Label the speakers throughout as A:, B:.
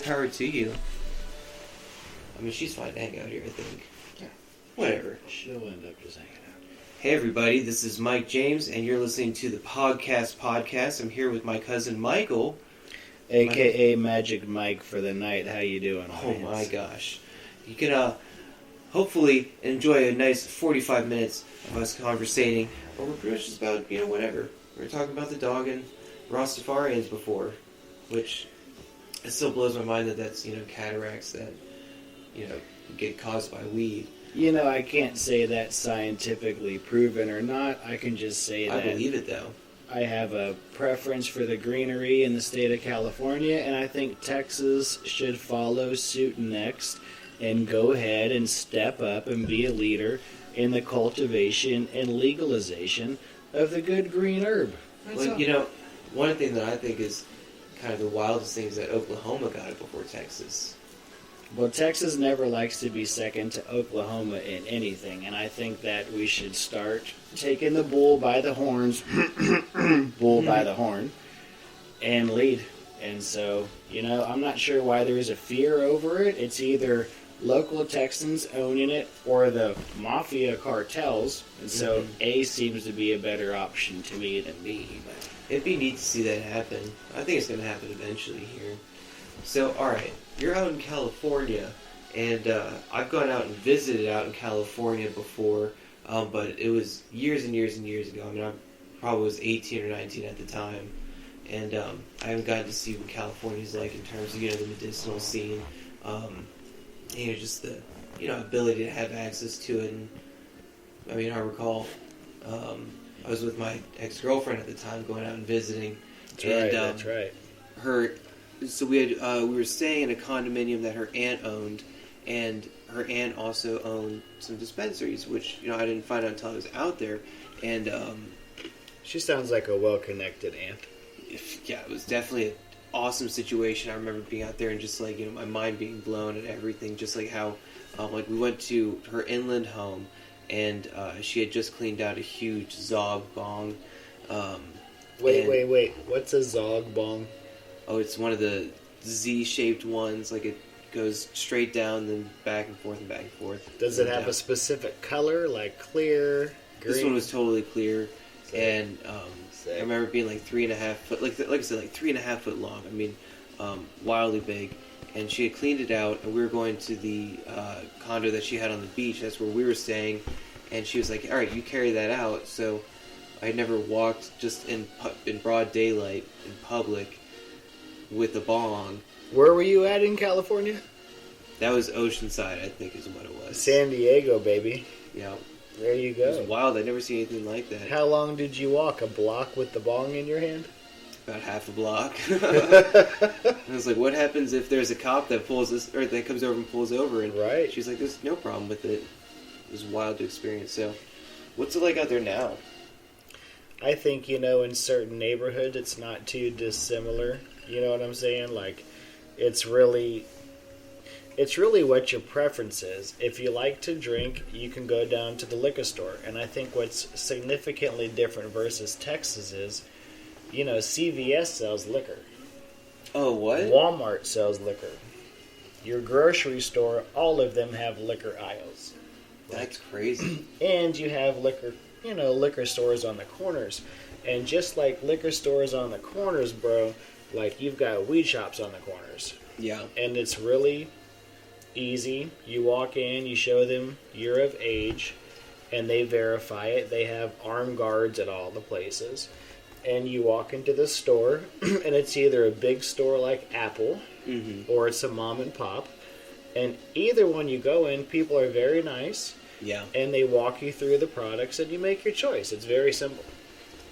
A: power to you. I mean, she's fine to hang out here, I think.
B: Yeah.
A: Whatever.
B: She'll end up just hanging out.
A: Hey everybody, this is Mike James, and you're listening to the Podcast. I'm here with my cousin Michael.
B: A.K.A. Magic Mike for the night. How you doing?
A: Oh my gosh. You can hopefully enjoy a nice 45 minutes of us conversating, or we're pretty much just about, whatever. We were talking about the dog and Rastafarians before, which it still blows my mind that that's, cataracts that, get caused by weed.
B: I can't say that's scientifically proven or not. I can just say that
A: I believe it, though.
B: I have a preference for the greenery in the state of California, and I think Texas should follow suit next and go ahead and step up and be a leader in the cultivation and legalization of the good green herb.
A: Well, one thing that I think is kind of the wildest thing is that Oklahoma got it before Texas.
B: Well, Texas never likes to be second to Oklahoma in anything, and I think that we should start taking the bull by the horns, by the horn, and lead. And so, I'm not sure why there's a fear over it. It's either local Texans owning it or the mafia cartels, and so A seems to be a better option to me than B. But
A: it'd be neat to see that happen. I think it's going to happen eventually here. So, alright, you're out in California, and I've gone out and visited out in California before, but it was years and years and years ago. I mean, I probably was 18 or 19 at the time, and I haven't gotten to see what California's like in terms of, the medicinal scene, just the, ability to have access to it. And, I mean, I recall, I was with my ex-girlfriend at the time going out and visiting.
B: That's right.
A: So we were staying in a condominium that her aunt owned, and her aunt also owned some dispensaries, which I didn't find out until I was out there. And
B: she sounds like a well-connected aunt.
A: Yeah, it was definitely an awesome situation. I remember being out there and just like my mind being blown at everything. Just like how we went to her inland home, and she had just cleaned out a huge Zog bong.
B: Wait. What's a Zog bong?
A: Oh, it's one of the Z-shaped ones. Like it goes straight down, then back and forth and back and forth.
B: Does it have a specific color, like clear, green?
A: This one was totally clear, and I remember being like 3.5 foot, like I said, like 3.5 foot long. I mean, wildly big. And she had cleaned it out, and we were going to the condo that she had on the beach. That's where we were staying, and she was like, "All right, you carry that out." So I had never walked just in broad daylight in public with a bong.
B: Where were you at in California?
A: That was Oceanside, I think is what it was.
B: San Diego, baby.
A: Yeah.
B: There you go.
A: It was wild. I'd never seen anything like that.
B: How long did you walk? A block with the bong in your hand?
A: About half a block. I was like, what happens if there's a cop that that comes over and pulls over? And
B: right.
A: She's like, there's no problem with it. It was wild to experience. So, what's it like out there now?
B: I think, in certain neighborhoods it's not too dissimilar. You know what I'm saying? Like, it's really what your preference is. If you like to drink, you can go down to the liquor store. And I think what's significantly different versus Texas is, CVS sells liquor.
A: Oh, what?
B: Walmart sells liquor. Your grocery store, all of them have liquor aisles.
A: That's crazy.
B: And you have liquor stores on the corners. And just like liquor stores on the corners, bro, like you've got weed shops on the corners.
A: Yeah.
B: And it's really easy. You walk in, you show them you're of age, and they verify it. They have armed guards at all the places. And you walk into the store, and it's either a big store like Apple, or it's a mom and pop. And either one you go in, people are very nice.
A: Yeah.
B: And they walk you through the products, and you make your choice. It's very simple.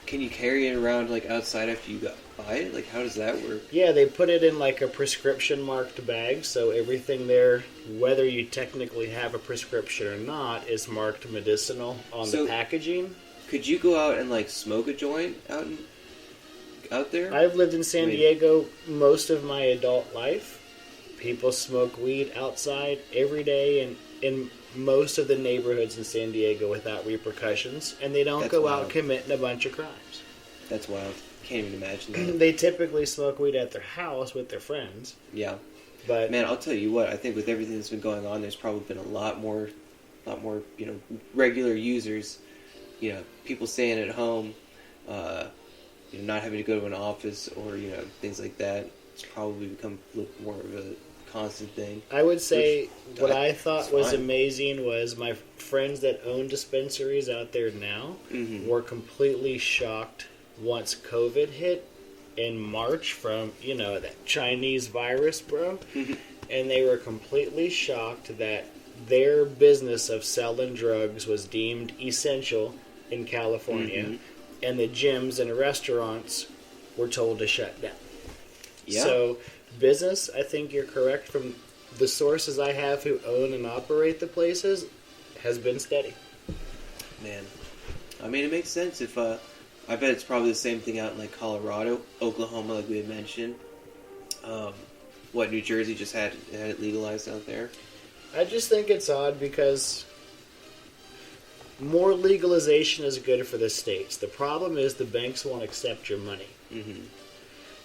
A: Can you carry it around like outside after you buy it? Like, how does that work?
B: Yeah, they put it in like a prescription marked bag, so everything there, whether you technically have a prescription or not, is marked medicinal on the packaging.
A: Could you go out and like smoke a joint out there?
B: I've lived in San Diego most of my adult life. People smoke weed outside every day and in most of the neighborhoods in San Diego without repercussions, and they don't go out committing a bunch of crimes.
A: That's wild. Can't even imagine that.
B: They typically smoke weed at their house with their friends.
A: Yeah.
B: But
A: man, I'll tell you what. I think with everything that's been going on, there's probably been a lot more, regular users. People staying at home, not having to go to an office or things like that. It's probably become a little more of a constant thing.
B: I would say what I
A: it's
B: thought was
A: fine.
B: amazing was my friends that own dispensaries out there now were completely shocked once COVID hit in March from, that Chinese virus, bro. And they were completely shocked that their business of selling drugs was deemed essential in California, and the gyms and restaurants were told to shut down.
A: Yeah.
B: So, business, I think you're correct, from the sources I have who own and operate the places, has been steady.
A: Man, I mean, it makes sense. If I bet it's probably the same thing out in like Colorado, Oklahoma, like we had mentioned. New Jersey just had it legalized out there.
B: I just think it's odd because more legalization is good for the states. The problem is the banks won't accept your money.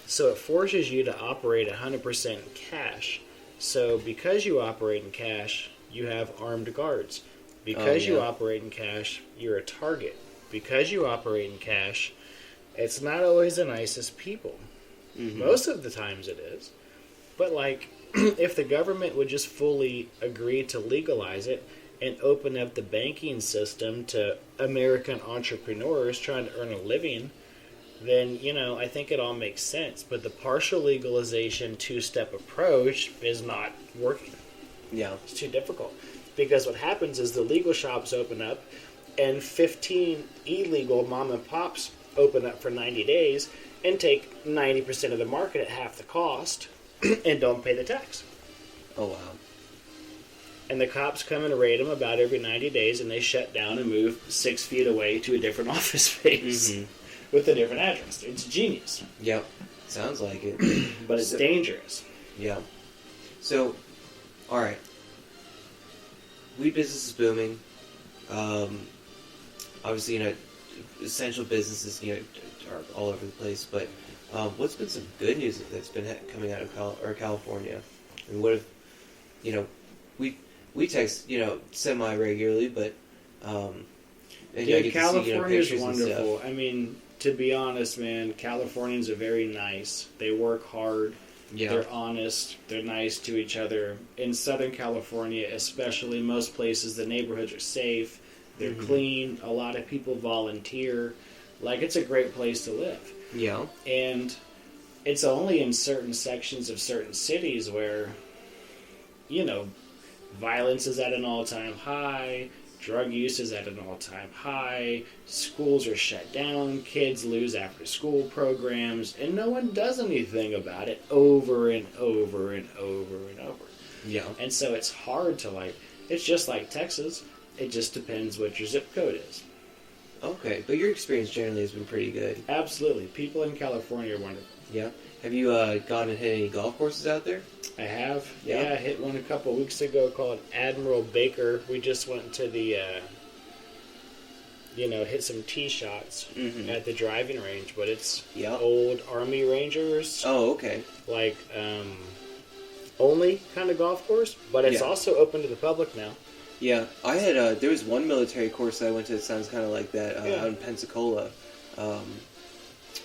B: So it forces you to operate 100% in cash. So because you operate in cash, you have armed guards. Because you operate in cash, you're a target. Because you operate in cash, it's not always the nicest people. Most of the times it is. But if the government would just fully agree to legalize it and open up the banking system to American entrepreneurs trying to earn a living, then, I think it all makes sense. But the partial legalization two-step approach is not working.
A: Yeah.
B: It's too difficult. Because what happens is the legal shops open up and 15 illegal mom and pops open up for 90 days and take 90% of the market at half the cost and don't pay the tax.
A: Oh, wow.
B: And the cops come and raid them about every 90 days, and they shut down and move 6 feet away to a different office space with a different address. It's genius.
A: Yep. Sounds like it.
B: But it's dangerous.
A: Yeah. So, all right. Weed business is booming. Obviously, essential businesses, are all over the place. But what's been some good news that's been coming out of California? And what if, we text, semi-regularly, but,
B: California's wonderful. I mean, to be honest, man, Californians are very nice. They work hard. Yeah. They're honest. They're nice to each other. In Southern California, especially, most places, the neighborhoods are safe. They're clean. A lot of people volunteer. It's a great place to live.
A: Yeah.
B: And it's only in certain sections of certain cities where, violence is at an all-time high, drug use is at an all-time high, schools are shut down, kids lose after-school programs, and no one does anything about it over and over and over and over.
A: Yeah.
B: And so it's hard to, it's just like Texas. It just depends what your zip code is.
A: Okay, but your experience generally has been pretty good.
B: Absolutely. People in California are wonderful.
A: Yeah. Have you gone and hit any golf courses out there?
B: I have. Yeah, I hit one a couple weeks ago called Admiral Baker. We just went to the, hit some tee shots at the driving range, but it's old Army Rangers.
A: Oh, okay.
B: Only kind of golf course, but it's also open to the public now.
A: Yeah, I had, there was one military course that I went to that sounds kind of like that out in Pensacola.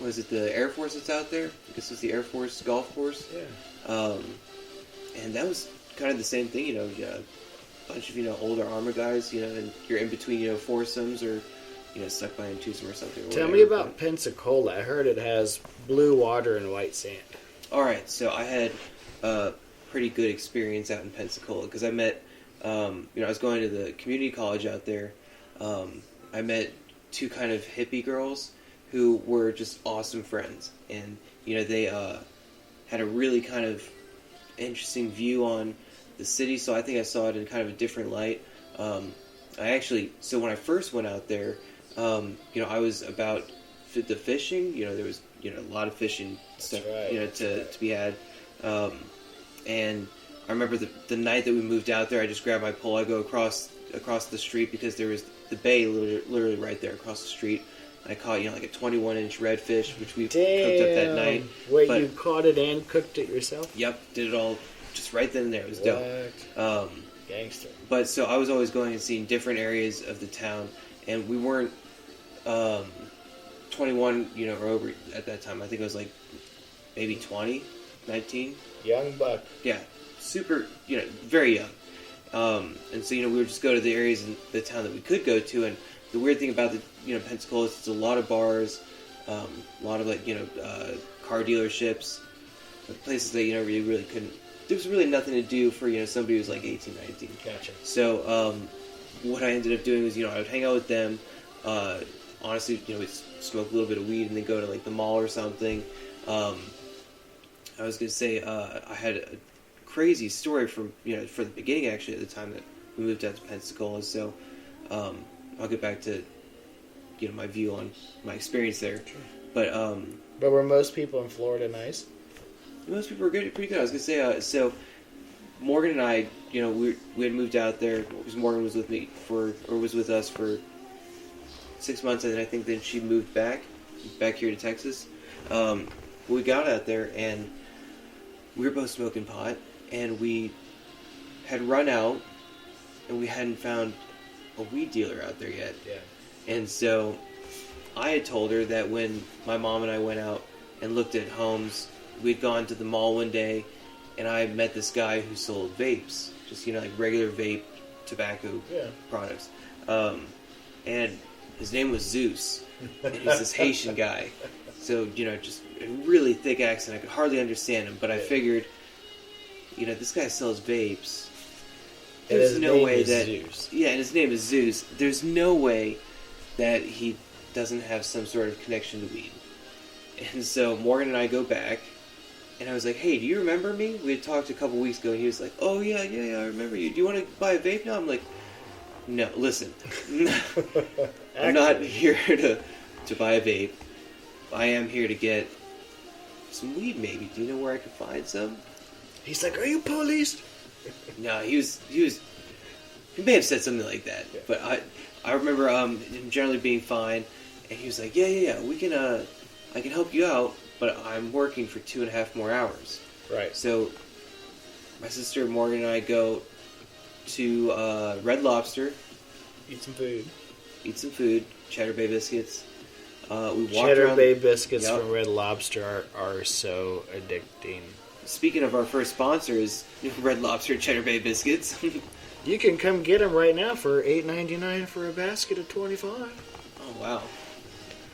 A: Was it the Air Force that's out there? I guess it's the Air Force golf course.
B: Yeah.
A: And that was kind of the same thing, a bunch of, older armor guys, and you're in between, foursomes or, stuck by a twosome or something.
B: Tell me about Pensacola. I heard it has blue water and white sand.
A: All right, so I had a pretty good experience out in Pensacola because I met, I was going to the community college out there. I met two kind of hippie girls who were just awesome friends. And, they had a really kind of interesting view on the city, so I think I saw it in kind of a different light. So when I first went out there, I was about the fishing. There was, a lot of fishing stuff, to be had. And I remember the night that we moved out there, I just grabbed my pole, I go across the street because there was the bay literally right there across the street. I caught, a 21-inch redfish, which we cooked up that night.
B: Wait, you caught it and cooked it yourself?
A: Yep, did it all just right then and there. It was dope.
B: Gangster.
A: But so I was always going and seeing different areas of the town, and we weren't 21, or over at that time. I think it was like maybe 20, 19.
B: Young buck.
A: Yeah, super, very young. And so, we would just go to the areas in the town that we could go to, and the weird thing about Pensacola is it's a lot of bars, a lot of car dealerships, places that really couldn't. There was really nothing to do for somebody who was like 18, 19.
B: Gotcha.
A: So what I ended up doing was I would hang out with them. Honestly, we'd smoke a little bit of weed and then go to like the mall or something. I was gonna say I had a crazy story from for the beginning actually at the time that we moved out to Pensacola. So I'll get back to my view on my experience there.
B: Sure.
A: But
B: were most people in Florida nice?
A: Most people were pretty good. I was gonna say so. Morgan and I, we had moved out there because Morgan was with us for 6 months, and then I think then she moved back here to Texas. We got out there and we were both smoking pot, and we had run out, and we hadn't found a weed dealer out there yet.
B: Yeah.
A: And so I had told her that when my mom and I went out and looked at homes, we'd gone to the mall one day, and I met this guy who sold vapes, just like regular vape tobacco products. And his name was Zeus, and he's this Haitian guy. So just a really thick accent. I could hardly understand him, but I figured, this guy sells vapes. There's no way that
B: Zeus.
A: Yeah, and his name is Zeus. There's no way that he doesn't have some sort of connection to weed. And so Morgan and I go back, and I was like, "Hey, do you remember me? We had talked a couple weeks ago." And he was like, "Oh yeah, I remember you. Do you want to buy a vape now?" I'm like, "No, listen, I'm not here to buy a vape. I am here to get some weed. Maybe. Do you know where I can find some?"
B: He's like, "Are you police?"
A: No, he may have said something like that, but I remember him generally being fine, and he was like, "Yeah, we can I can help you out, but I'm working for 2.5 more hours."
B: Right.
A: So my sister Morgan and I go to Red Lobster,
B: Eat some food,
A: Cheddar Bay biscuits. We walked
B: Cheddar
A: around.
B: Bay biscuits from Red Lobster are so addicting.
A: Speaking of our first sponsor is Red Lobster Cheddar Bay biscuits.
B: You can come get them right now for $8.99 for a basket of 25.
A: Oh wow!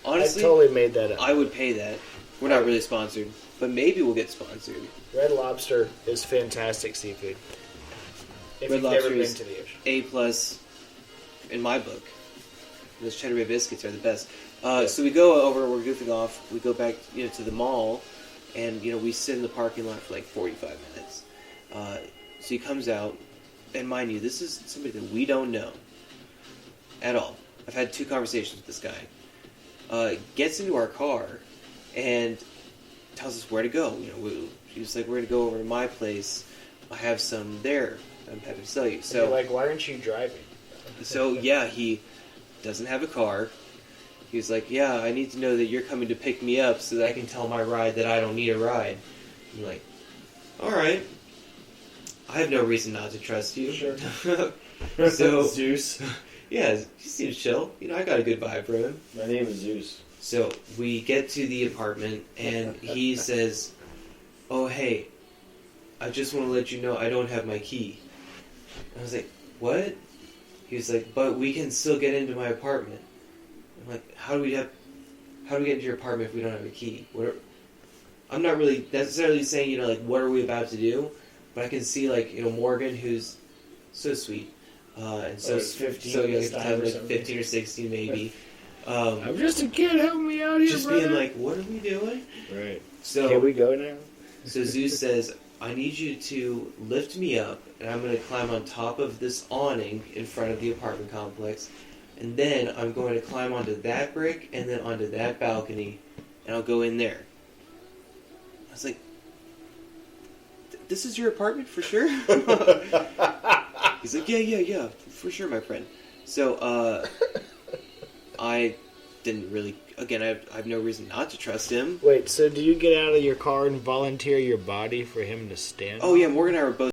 A: Honestly,
B: I totally made that up.
A: I would pay that. We're not really sponsored, but maybe we'll get sponsored.
B: Red Lobster is fantastic seafood. If
A: Red
B: you've
A: Lobster
B: never been
A: is
B: to the ocean.
A: A+ in my book. Those Cheddar Bay biscuits are the best. So we go over, we're goofing off, we go back to the mall, and we sit in the parking lot for like 45 minutes. So he comes out, and mind you, this is somebody that we don't know at all. I've had 2 conversations with this guy. Gets into our car and tells us where to go. He's like, "We're going to go over to my place. I have some there. I'm happy to sell you." So
B: you're like, "Why aren't you driving?"
A: So yeah, he doesn't have a car. He was like, "Yeah, I need to know that you're coming to pick me up so that I can tell my ride that I don't need a ride." I'm like, "All right. I have no reason not to trust you."
B: Sure.
A: So
B: Zeus.
A: yeah, he seems chill. I got a good vibe from him.
B: My name is Zeus.
A: So we get to the apartment, and he says, "Oh, hey, I just want to let you know I don't have my key." I was like, "What?" He was like, "But we can still get into my apartment." I'm like, how do we get into your apartment if we don't have a key? I'm not really necessarily saying, what are we about to do? But I can see, Morgan, who's so sweet. And so
B: 15
A: so young
B: this
A: at the
B: time
A: time,
B: or
A: like
B: something.
A: 15 or 16 maybe.
B: I'm just a kid, help me out here,
A: Just
B: brother.
A: being like, what are we doing?
B: Right.
A: So
B: Can we go now?
A: So Zeus says, "I need you to lift me up, and I'm going to climb on top of this awning in front of the apartment complex, and then I'm going to climb onto that brick and then onto that balcony, and I'll go in there." I was like, "This is your apartment for sure?" He's like, "Yeah, for sure, my friend." So I didn't really again, I have no reason not to trust him.
B: Wait, so do you get out of your car and volunteer your body for him to stand
A: Oh,
B: on?
A: yeah, Morgan and I were both